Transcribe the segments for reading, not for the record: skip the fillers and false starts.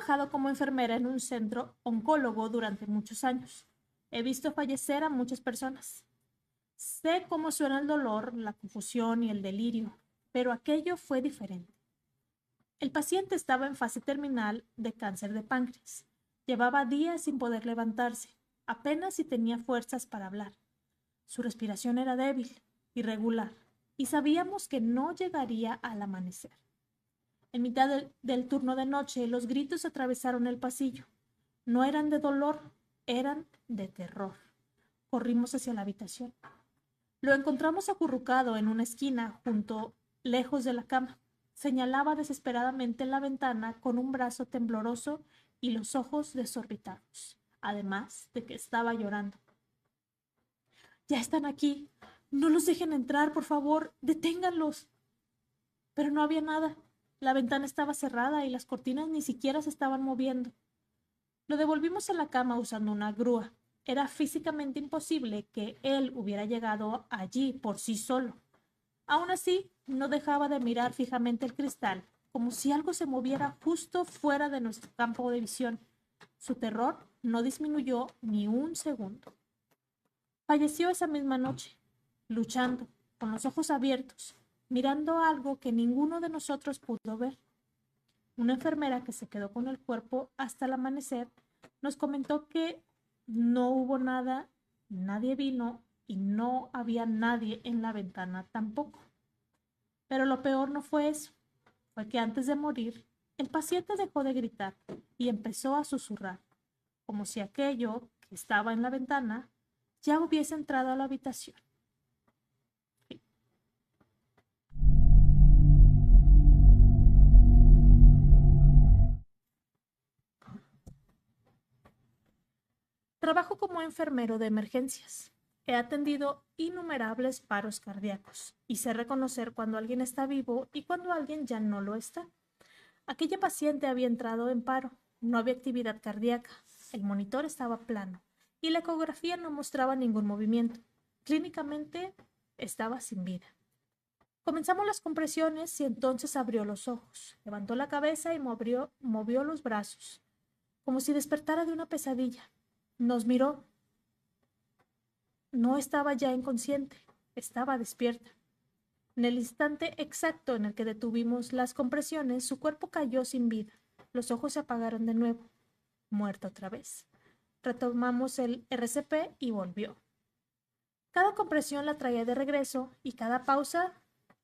trabajado como enfermera en un centro oncólogo durante muchos años. He visto fallecer a muchas personas. Sé cómo suena el dolor, la confusión y el delirio, pero aquello fue diferente. El paciente estaba en fase terminal de cáncer de páncreas. Llevaba días sin poder levantarse, apenas si tenía fuerzas para hablar. Su respiración era débil, irregular, y sabíamos que no llegaría al amanecer. En mitad del turno de noche, los gritos atravesaron el pasillo. No eran de dolor, eran de terror. Corrimos hacia la habitación. Lo encontramos acurrucado en una esquina, lejos de la cama. Señalaba desesperadamente en la ventana con un brazo tembloroso y los ojos desorbitados, además de que estaba llorando. Ya están aquí. No los dejen entrar, por favor. Deténganlos. Pero no había nada. La ventana estaba cerrada y las cortinas ni siquiera se estaban moviendo. Lo devolvimos a la cama usando una grúa. Era físicamente imposible que él hubiera llegado allí por sí solo. Aún así, no dejaba de mirar fijamente el cristal, como si algo se moviera justo fuera de nuestro campo de visión. Su terror no disminuyó ni un segundo. Falleció esa misma noche, luchando, con los ojos abiertos, mirando algo que ninguno de nosotros pudo ver. Una enfermera que se quedó con el cuerpo hasta el amanecer nos comentó que no hubo nada, nadie vino y no había nadie en la ventana tampoco. Pero lo peor no fue eso, fue que antes de morir, el paciente dejó de gritar y empezó a susurrar, como si aquello que estaba en la ventana ya hubiese entrado a la habitación. Trabajo como enfermero de emergencias. He atendido innumerables paros cardíacos y sé reconocer cuando alguien está vivo y cuando alguien ya no lo está. Aquella paciente había entrado en paro, no había actividad cardíaca, el monitor estaba plano y la ecografía no mostraba ningún movimiento. Clínicamente estaba sin vida. Comenzamos las compresiones y entonces abrió los ojos, levantó la cabeza y movió los brazos, como si despertara de una pesadilla. Nos miró. No estaba ya inconsciente, estaba despierta. En el instante exacto en el que detuvimos las compresiones, su cuerpo cayó sin vida. Los ojos se apagaron de nuevo. Muerta otra vez. Retomamos el RCP y volvió. Cada compresión la traía de regreso y cada pausa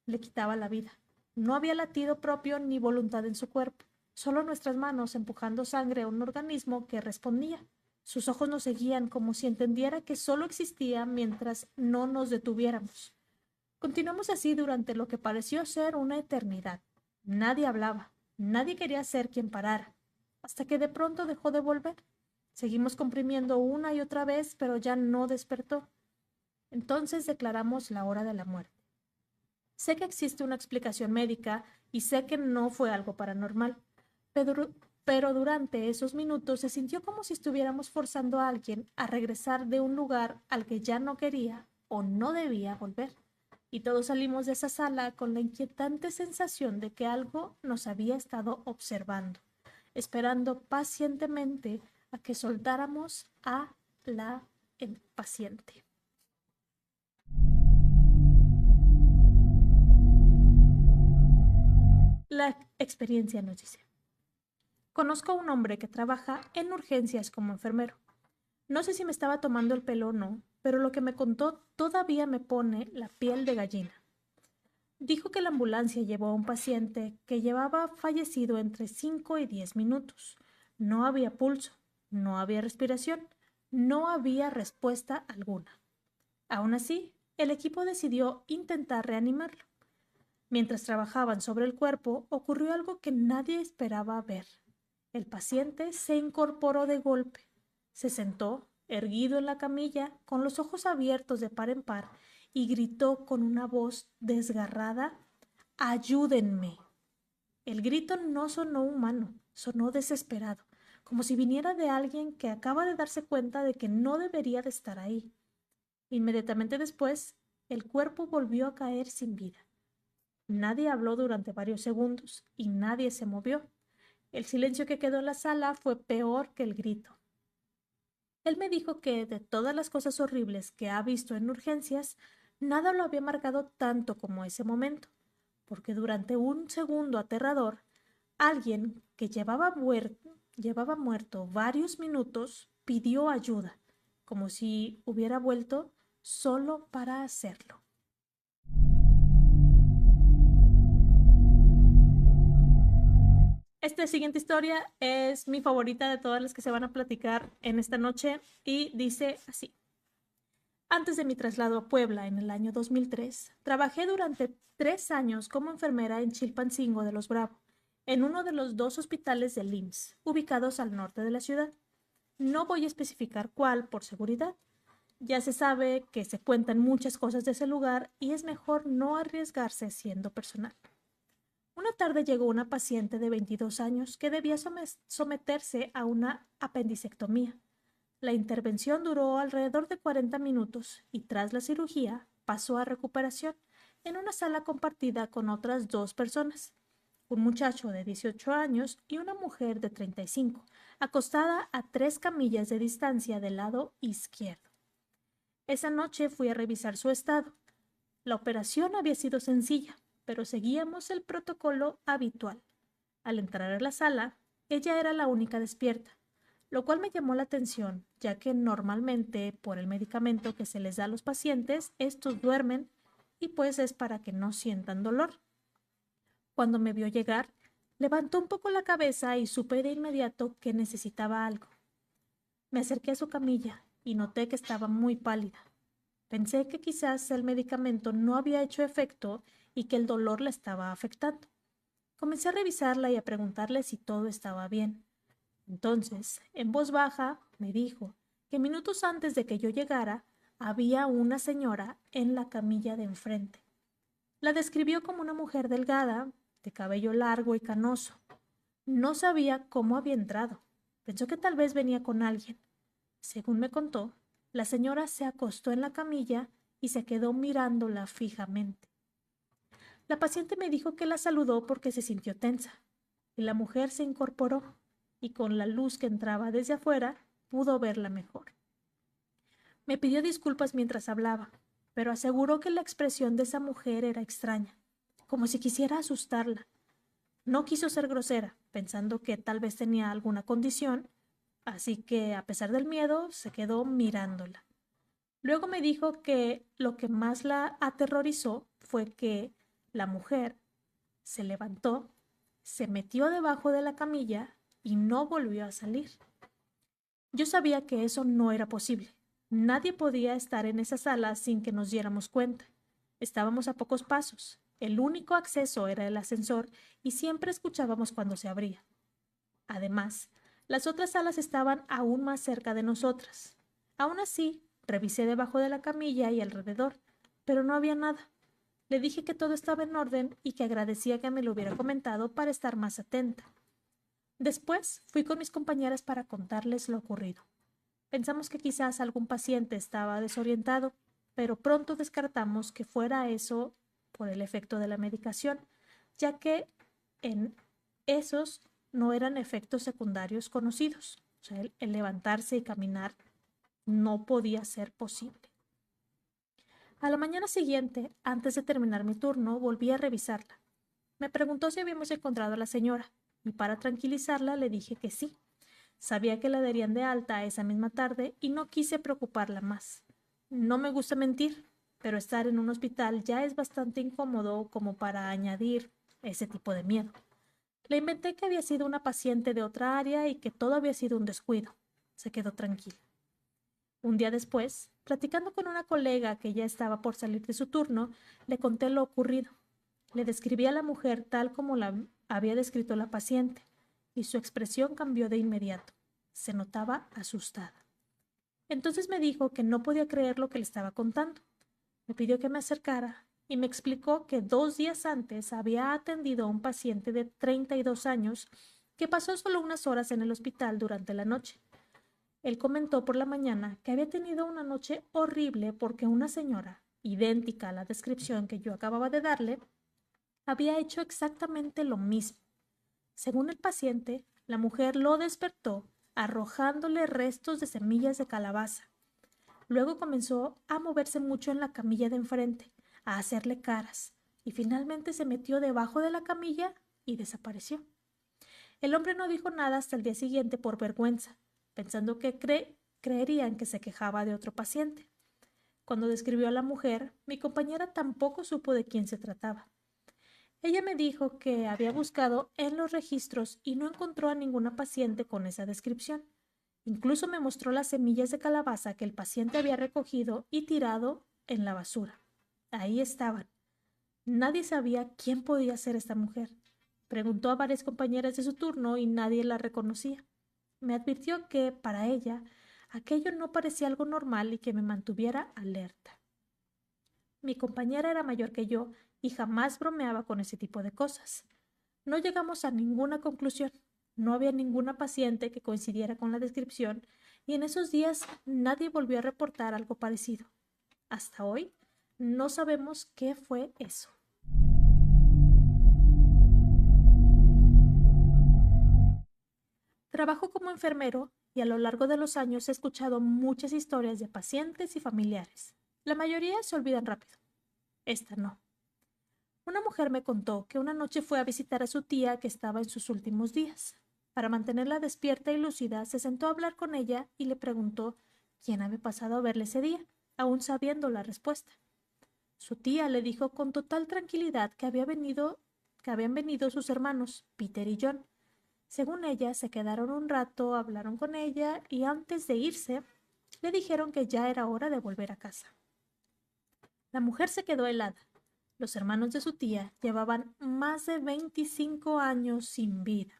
le quitaba la vida. No había latido propio ni voluntad en su cuerpo, solo nuestras manos empujando sangre a un organismo que respondía. Sus ojos nos seguían como si entendiera que solo existía mientras no nos detuviéramos. Continuamos así durante lo que pareció ser una eternidad. Nadie hablaba, nadie quería ser quien parara, hasta que de pronto dejó de volver. Seguimos comprimiendo una y otra vez, pero ya no despertó. Entonces declaramos la hora de la muerte. Sé que existe una explicación médica y sé que no fue algo paranormal, pero durante esos minutos se sintió como si estuviéramos forzando a alguien a regresar de un lugar al que ya no quería o no debía volver. Y todos salimos de esa sala con la inquietante sensación de que algo nos había estado observando, esperando pacientemente a que soltáramos a la paciente. La experiencia nos dice: conozco a un hombre que trabaja en urgencias como enfermero. No sé si me estaba tomando el pelo o no, pero lo que me contó todavía me pone la piel de gallina. Dijo que la ambulancia llevó a un paciente que llevaba fallecido entre 5 y 10 minutos. No había pulso, no había respiración, no había respuesta alguna. Aún así, el equipo decidió intentar reanimarlo. Mientras trabajaban sobre el cuerpo, ocurrió algo que nadie esperaba ver. El paciente se incorporó de golpe. Se sentó, erguido en la camilla, con los ojos abiertos de par en par, y gritó con una voz desgarrada: ¡ayúdenme! El grito no sonó humano, sonó desesperado, como si viniera de alguien que acaba de darse cuenta de que no debería de estar ahí. Inmediatamente después, el cuerpo volvió a caer sin vida. Nadie habló durante varios segundos y nadie se movió. El silencio que quedó en la sala fue peor que el grito. Él me dijo que de todas las cosas horribles que ha visto en urgencias, nada lo había marcado tanto como ese momento, porque durante un segundo aterrador, alguien que llevaba muerto varios minutos pidió ayuda, como si hubiera vuelto solo para hacerlo. Esta siguiente historia es mi favorita de todas las que se van a platicar en esta noche y dice así. Antes de mi traslado a Puebla en el año 2003, trabajé durante 3 años como enfermera en Chilpancingo de los Bravo, en uno de los 2 hospitales del IMSS, ubicados al norte de la ciudad. No voy a especificar cuál por seguridad. Ya se sabe que se cuentan muchas cosas de ese lugar y es mejor no arriesgarse siendo personal. Una tarde llegó una paciente de 22 años que debía someterse a una apendicectomía. La intervención duró alrededor de 40 minutos y tras la cirugía pasó a recuperación en una sala compartida con otras 2 personas, un muchacho de 18 años y una mujer de 35, acostada a 3 camillas de distancia del lado izquierdo. Esa noche fui a revisar su estado. La operación había sido sencilla, pero seguíamos el protocolo habitual. Al entrar a la sala, ella era la única despierta, lo cual me llamó la atención, ya que normalmente, por el medicamento que se les da a los pacientes, estos duermen y pues es para que no sientan dolor. Cuando me vio llegar, levantó un poco la cabeza y supe de inmediato que necesitaba algo. Me acerqué a su camilla y noté que estaba muy pálida. Pensé que quizás el medicamento no había hecho efecto y que el dolor la estaba afectando. Comencé a revisarla y a preguntarle si todo estaba bien. Entonces, en voz baja, me dijo que minutos antes de que yo llegara, había una señora en la camilla de enfrente. La describió como una mujer delgada, de cabello largo y canoso. No sabía cómo había entrado. Pensó que tal vez venía con alguien. Según me contó, la señora se acostó en la camilla y se quedó mirándola fijamente. La paciente me dijo que la saludó porque se sintió tensa, y la mujer se incorporó, y con la luz que entraba desde afuera pudo verla mejor. Me pidió disculpas mientras hablaba, pero aseguró que la expresión de esa mujer era extraña, como si quisiera asustarla. No quiso ser grosera, pensando que tal vez tenía alguna condición, así que, a pesar del miedo, se quedó mirándola. Luego me dijo que lo que más la aterrorizó fue que la mujer se levantó, se metió debajo de la camilla y no volvió a salir. Yo sabía que eso no era posible. Nadie podía estar en esa sala sin que nos diéramos cuenta. Estábamos a pocos pasos. El único acceso era el ascensor y siempre escuchábamos cuando se abría. Además, las otras salas estaban aún más cerca de nosotras. Aún así, revisé debajo de la camilla y alrededor, pero no había nada. Le dije que todo estaba en orden y que agradecía que me lo hubiera comentado para estar más atenta. Después fui con mis compañeras para contarles lo ocurrido. Pensamos que quizás algún paciente estaba desorientado, pero pronto descartamos que fuera eso por el efecto de la medicación, ya que en esos no eran efectos secundarios conocidos. O sea, el levantarse y caminar no podía ser posible. A la mañana siguiente, antes de terminar mi turno, volví a revisarla. Me preguntó si habíamos encontrado a la señora, y para tranquilizarla le dije que sí. Sabía que la darían de alta esa misma tarde y no quise preocuparla más. No me gusta mentir, pero estar en un hospital ya es bastante incómodo como para añadir ese tipo de miedo. Le inventé que había sido una paciente de otra área y que todo había sido un descuido. Se quedó tranquila. Un día después, platicando con una colega que ya estaba por salir de su turno, le conté lo ocurrido. Le describí a la mujer tal como la había descrito la paciente, y su expresión cambió de inmediato. Se notaba asustada. Entonces me dijo que no podía creer lo que le estaba contando. Me pidió que me acercara y me explicó que 2 días antes había atendido a un paciente de 32 años que pasó solo unas horas en el hospital durante la noche. Él comentó por la mañana que había tenido una noche horrible porque una señora, idéntica a la descripción que yo acababa de darle, había hecho exactamente lo mismo. Según el paciente, la mujer lo despertó arrojándole restos de semillas de calabaza. Luego comenzó a moverse mucho en la camilla de enfrente, a hacerle caras, y finalmente se metió debajo de la camilla y desapareció. El hombre no dijo nada hasta el día siguiente por vergüenza, pensando que creerían que se quejaba de otro paciente. Cuando describió a la mujer, mi compañera tampoco supo de quién se trataba. Ella me dijo que había buscado en los registros y no encontró a ninguna paciente con esa descripción. Incluso me mostró las semillas de calabaza que el paciente había recogido y tirado en la basura. Ahí estaban. Nadie sabía quién podía ser esta mujer. Preguntó a varias compañeras de su turno y nadie la reconocía. Me advirtió que, para ella, aquello no parecía algo normal y que me mantuviera alerta. Mi compañera era mayor que yo y jamás bromeaba con ese tipo de cosas. No llegamos a ninguna conclusión. No había ninguna paciente que coincidiera con la descripción y en esos días nadie volvió a reportar algo parecido. Hasta hoy no sabemos qué fue eso. Trabajo como enfermero y a lo largo de los años he escuchado muchas historias de pacientes y familiares. La mayoría se olvidan rápido. Esta no. Una mujer me contó que una noche fue a visitar a su tía que estaba en sus últimos días. Para mantenerla despierta y lúcida, se sentó a hablar con ella y le preguntó quién había pasado a verle ese día, aún sabiendo la respuesta. Su tía le dijo con total tranquilidad que habían venido sus hermanos, Peter y John. Según ella, se quedaron un rato, hablaron con ella y antes de irse, le dijeron que ya era hora de volver a casa. La mujer se quedó helada. Los hermanos de su tía llevaban más de 25 años sin vida.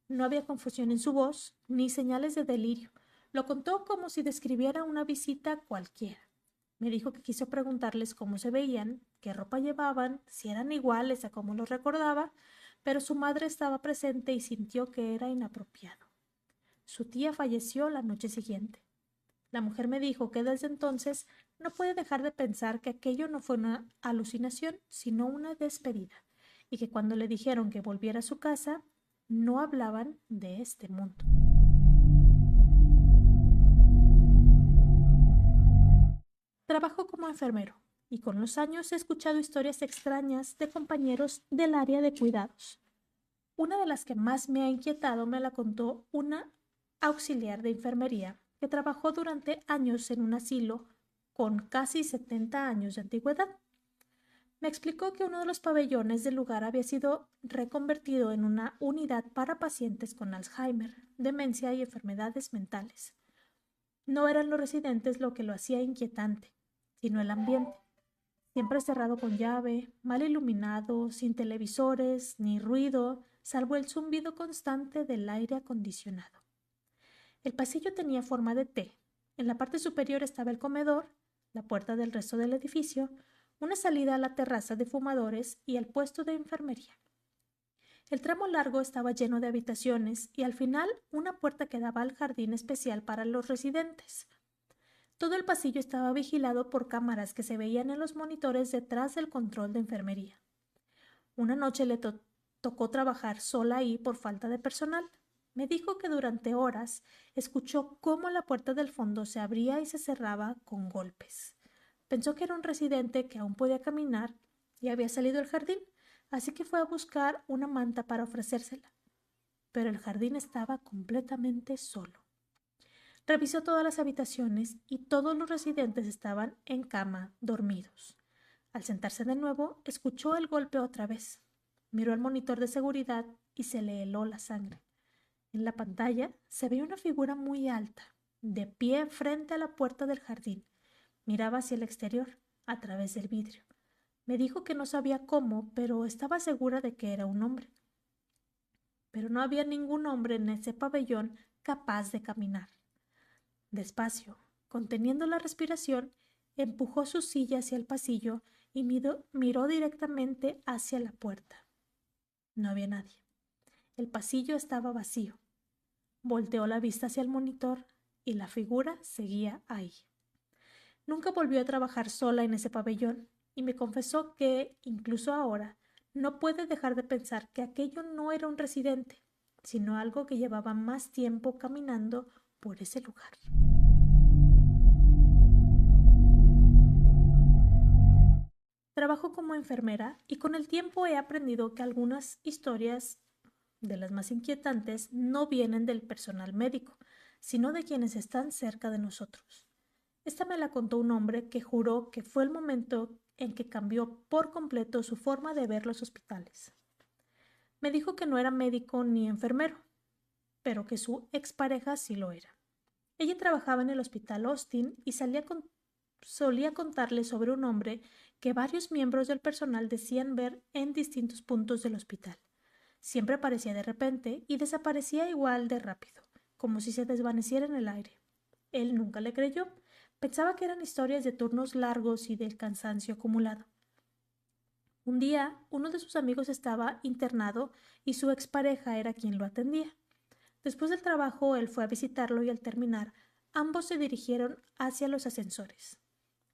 No había confusión en su voz, ni señales de delirio. Lo contó como si describiera una visita cualquiera. Me dijo que quiso preguntarles cómo se veían, qué ropa llevaban, si eran iguales a cómo los recordaba, pero su madre estaba presente y sintió que era inapropiado. Su tía falleció la noche siguiente. La mujer me dijo que desde entonces no puede dejar de pensar que aquello no fue una alucinación, sino una despedida, y que cuando le dijeron que volviera a su casa, no hablaban de este mundo. Trabajo como enfermero y con los años he escuchado historias extrañas de compañeros del área de cuidados. Una de las que más me ha inquietado me la contó una auxiliar de enfermería que trabajó durante años en un asilo con casi 70 años de antigüedad. Me explicó que uno de los pabellones del lugar había sido reconvertido en una unidad para pacientes con Alzheimer, demencia y enfermedades mentales. No eran los residentes lo que lo hacía inquietante, sino el ambiente. Siempre cerrado con llave, mal iluminado, sin televisores, ni ruido, salvo el zumbido constante del aire acondicionado. El pasillo tenía forma de T. En la parte superior estaba el comedor, la puerta del resto del edificio, una salida a la terraza de fumadores y el puesto de enfermería. El tramo largo estaba lleno de habitaciones y al final una puerta que daba al jardín especial para los residentes. Todo el pasillo estaba vigilado por cámaras que se veían en los monitores detrás del control de enfermería. Una noche le tocó trabajar sola ahí por falta de personal. Me dijo que durante horas escuchó cómo la puerta del fondo se abría y se cerraba con golpes. Pensó que era un residente que aún podía caminar y había salido al jardín, así que fue a buscar una manta para ofrecérsela. Pero el jardín estaba completamente solo. Revisó todas las habitaciones y todos los residentes estaban en cama, dormidos. Al sentarse de nuevo, escuchó el golpe otra vez. Miró el monitor de seguridad y se le heló la sangre. En la pantalla se veía una figura muy alta, de pie frente a la puerta del jardín. Miraba hacia el exterior, a través del vidrio. Me dijo que no sabía cómo, pero estaba segura de que era un hombre. Pero no había ningún hombre en ese pabellón capaz de caminar. Despacio, conteniendo la respiración, empujó su silla hacia el pasillo y miró directamente hacia la puerta. No había nadie. El pasillo estaba vacío. Volteó la vista hacia el monitor y la figura seguía ahí. Nunca volvió a trabajar sola en ese pabellón y me confesó que, incluso ahora, no puede dejar de pensar que aquello no era un residente, sino algo que llevaba más tiempo caminando por ese lugar. Trabajo como enfermera y con el tiempo he aprendido que algunas historias de las más inquietantes no vienen del personal médico, sino de quienes están cerca de nosotros. Esta me la contó un hombre que juró que fue el momento en que cambió por completo su forma de ver los hospitales. Me dijo que no era médico ni enfermero, pero que su expareja sí lo era. Ella trabajaba en el hospital Austin y solía contarle sobre un hombre que varios miembros del personal decían ver en distintos puntos del hospital. Siempre aparecía de repente y desaparecía igual de rápido, como si se desvaneciera en el aire. Él nunca le creyó. Pensaba que eran historias de turnos largos y del cansancio acumulado. Un día, uno de sus amigos estaba internado y su expareja era quien lo atendía. Después del trabajo, él fue a visitarlo y al terminar, ambos se dirigieron hacia los ascensores.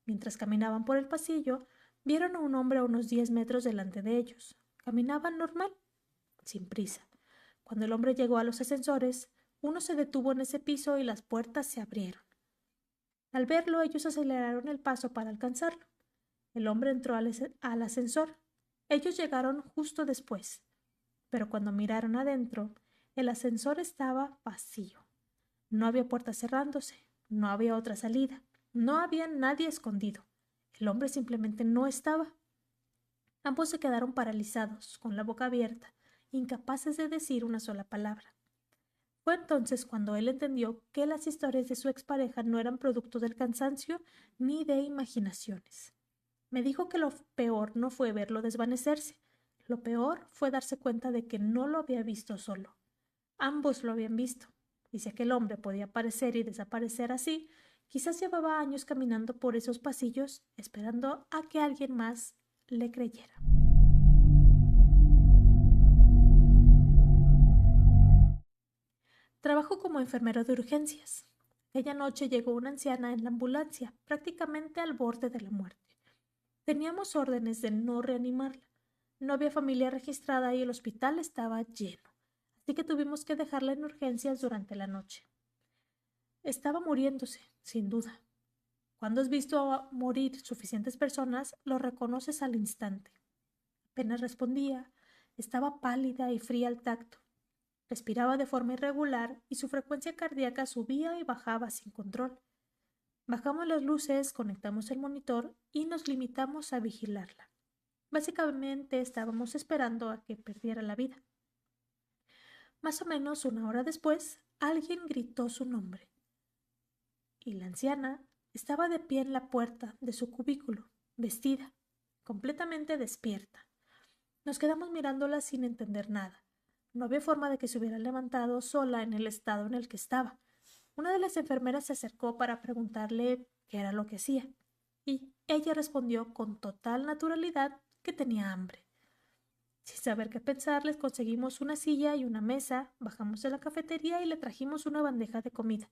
Mientras caminaban por el pasillo, vieron a un hombre a unos 10 metros delante de ellos. Caminaban normal, sin prisa. Cuando el hombre llegó a los ascensores, uno se detuvo en ese piso y las puertas se abrieron. Al verlo, ellos aceleraron el paso para alcanzarlo. El hombre entró al ascensor. Ellos llegaron justo después, pero cuando miraron adentro, el ascensor estaba vacío. No había puerta cerrándose, no había otra salida, no había nadie escondido. El hombre simplemente no estaba. Ambos se quedaron paralizados, con la boca abierta, incapaces de decir una sola palabra. Fue entonces cuando él entendió que las historias de su expareja no eran producto del cansancio ni de imaginaciones. Me dijo que lo peor no fue verlo desvanecerse. Lo peor fue darse cuenta de que no lo había visto solo. Ambos lo habían visto. Y si aquel hombre podía aparecer y desaparecer así, quizás llevaba años caminando por esos pasillos esperando a que alguien más le creyera. Trabajo como enfermero de urgencias. Aquella noche llegó una anciana en la ambulancia, prácticamente al borde de la muerte. Teníamos órdenes de no reanimarla. No había familia registrada y el hospital estaba lleno, así que tuvimos que dejarla en urgencias durante la noche. Estaba muriéndose, sin duda. Cuando has visto morir suficientes personas, lo reconoces al instante. Apenas respondía, estaba pálida y fría al tacto. Respiraba de forma irregular y su frecuencia cardíaca subía y bajaba sin control. Bajamos las luces, conectamos el monitor y nos limitamos a vigilarla. Básicamente estábamos esperando a que perdiera la vida. Más o menos una hora después, alguien gritó su nombre. Y la anciana estaba de pie en la puerta de su cubículo, vestida, completamente despierta. Nos quedamos mirándola sin entender nada. No había forma de que se hubiera levantado sola en el estado en el que estaba. Una de las enfermeras se acercó para preguntarle qué era lo que hacía, y ella respondió con total naturalidad que tenía hambre. Sin saber qué pensar, les conseguimos una silla y una mesa, bajamos de la cafetería y le trajimos una bandeja de comida.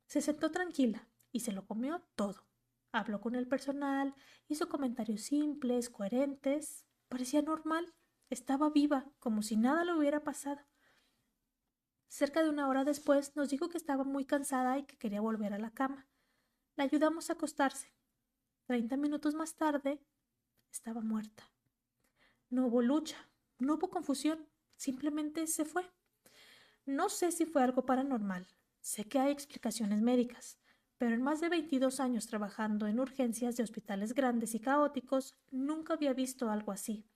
Se sentó tranquila y se lo comió todo. Habló con el personal, hizo comentarios simples, coherentes. Parecía normal. Estaba viva, como si nada le hubiera pasado. Cerca de una hora después nos dijo que estaba muy cansada y que quería volver a la cama. La ayudamos a acostarse. 30 minutos más tarde, estaba muerta. No hubo lucha, no hubo confusión, simplemente se fue. No sé si fue algo paranormal. Sé que hay explicaciones médicas, pero en más de 22 años trabajando en urgencias de hospitales grandes y caóticos, nunca había visto algo así.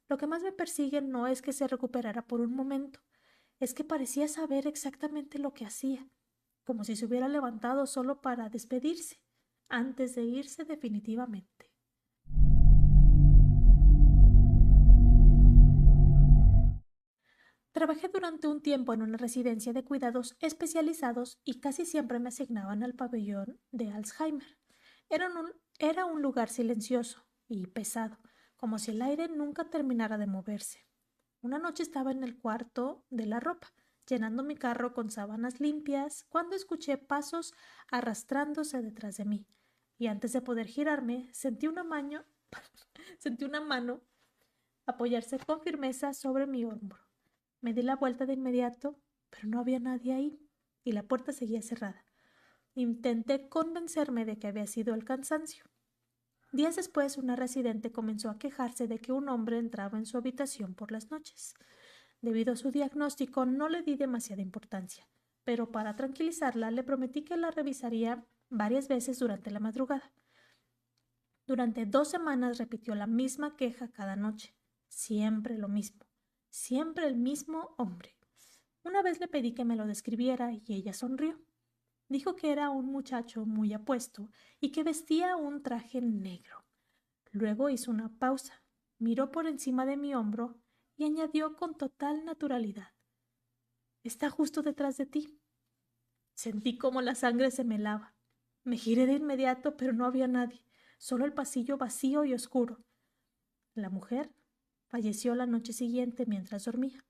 Lo que más me persigue no es que se recuperara por un momento, es que parecía saber exactamente lo que hacía, como si se hubiera levantado solo para despedirse, antes de irse definitivamente. Trabajé durante un tiempo en una residencia de cuidados especializados y casi siempre me asignaban al pabellón de Alzheimer. Era un lugar silencioso y pesado, como si el aire nunca terminara de moverse. Una noche estaba en el cuarto de la ropa, llenando mi carro con sábanas limpias, cuando escuché pasos arrastrándose detrás de mí, y antes de poder girarme, sentí una mano apoyarse con firmeza sobre mi hombro. Me di la vuelta de inmediato, pero no había nadie ahí, y la puerta seguía cerrada. Intenté convencerme de que había sido el cansancio. Días después, una residente comenzó a quejarse de que un hombre entraba en su habitación por las noches. Debido a su diagnóstico, no le di demasiada importancia, pero para tranquilizarla le prometí que la revisaría varias veces durante la madrugada. Durante 2 semanas repitió la misma queja cada noche. Siempre lo mismo. Siempre el mismo hombre. Una vez le pedí que me lo describiera y ella sonrió. Dijo que era un muchacho muy apuesto y que vestía un traje negro. Luego hizo una pausa, miró por encima de mi hombro y añadió con total naturalidad: «Está justo detrás de ti». Sentí como la sangre se me helaba. Me giré de inmediato, pero no había nadie, solo el pasillo vacío y oscuro. La mujer falleció la noche siguiente mientras dormía.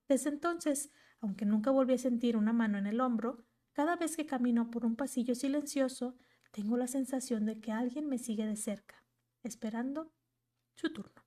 Desde entonces, aunque nunca volví a sentir una mano en el hombro, cada vez que camino por un pasillo silencioso, tengo la sensación de que alguien me sigue de cerca, esperando su turno.